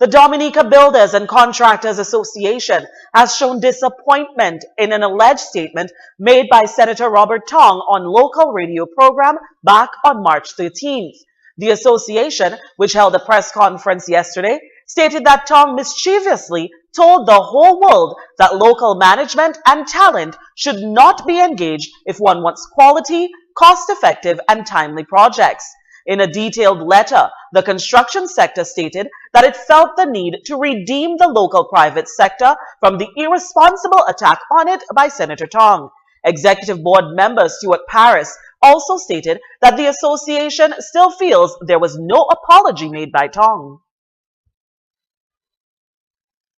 The Dominica Builders and Contractors Association has shown disappointment in an alleged statement made by Senator Robert Tong on local radio program back on March 13th. The association, which held a press conference yesterday, stated that Tong mischievously told the whole world that local management and talent should not be engaged if one wants quality, cost-effective, and timely projects. In a detailed letter, the construction sector stated that it felt the need to redeem the local private sector from the irresponsible attack on it by Senator Tong. Executive Board member Stuart Paris also stated that the association still feels there was no apology made by Tong.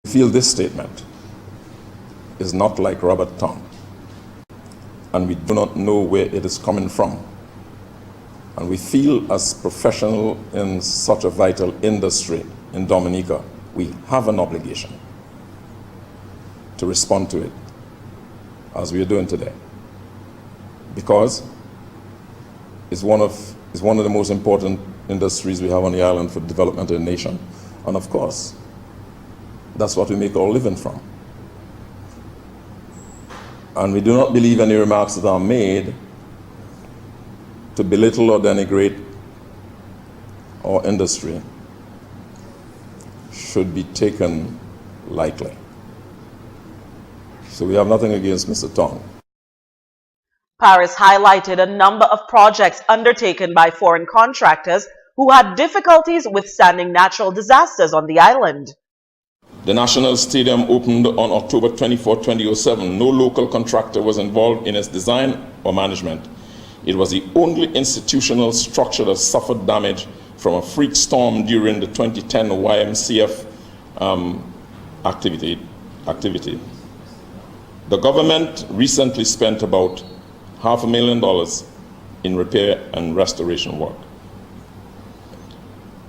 I feel this statement is not like Robert Tong, and we do not know where it is coming from. And we feel, as professionals in such a vital industry in Dominica, we have an obligation to respond to it as we are doing today, because it's one of the most important industries we have on the island for the development of the nation. And of course, that's what we make our living from. And we do not believe any remarks that are made to belittle or denigrate our industry should be taken lightly. So we have nothing against Mr. Tong. Paris highlighted a number of projects undertaken by foreign contractors who had difficulties withstanding natural disasters on the island. The National Stadium opened on October 24, 2007. No local contractor was involved in its design or management. It was the only institutional structure that suffered damage from a freak storm during the 2010 YMCF activity. The government recently spent about $500,000 in repair and restoration work.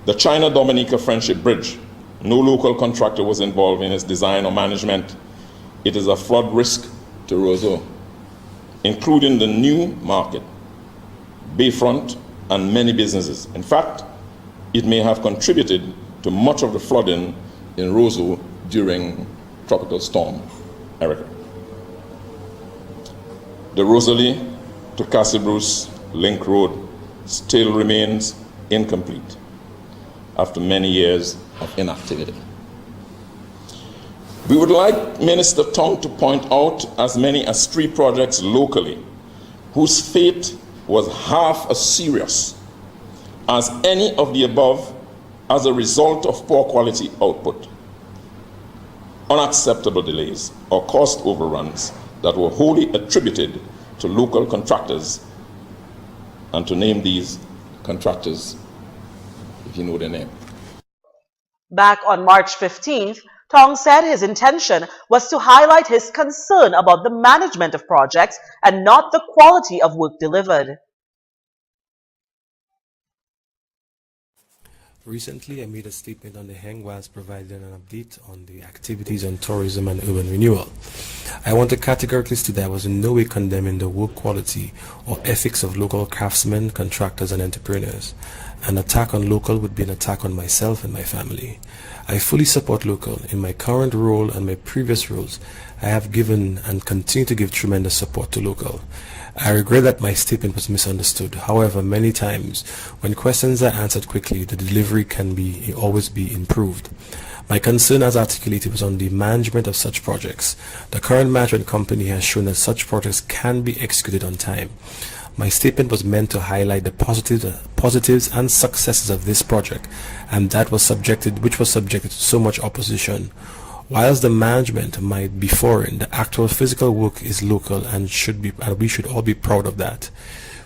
The China-Dominica Friendship Bridge. No local contractor was involved in its design or management. It is a flood risk to Roseau, including the new market, bayfront, and many businesses. In fact, it may have contributed to much of the flooding in Roseau during Tropical Storm Erica. The Rosalie to Castle-Bruce Link Road still remains incomplete after many years of inactivity. We would like Minister Tong to point out as many as 3 projects locally whose fate was half as serious as any of the above as a result of poor quality output, unacceptable delays, or cost overruns that were wholly attributed to local contractors, and to name these contractors if you know their name. Back on March 15th, Tong said his intention was to highlight his concern about the management of projects and not the quality of work delivered. Recently, I made a statement on the hang whilst providing an update on the activities on tourism and urban renewal. I want to categorically state that I was in no way condemning the work quality or ethics of local craftsmen, contractors, and entrepreneurs. An attack on local would be an attack on myself and my family. I fully support local. In my current role and my previous roles, I have given and continue to give tremendous support to local. I regret that my statement was misunderstood. However, many times when questions are answered quickly, the delivery can always be improved. My concern as articulated was on the management of such projects. The current management company has shown that such projects can be executed on time. My statement was meant to highlight the positives and successes of this project, and which was subjected to so much opposition. Whilst the management might be foreign, the actual physical work is local and we should all be proud of that.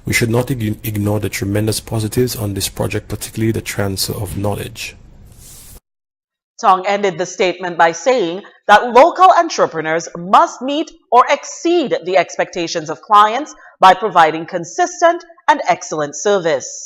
We should not ignore the tremendous positives on this project, particularly the transfer of knowledge. Tong ended the statement by saying that local entrepreneurs must meet or exceed the expectations of clients by providing consistent and excellent service.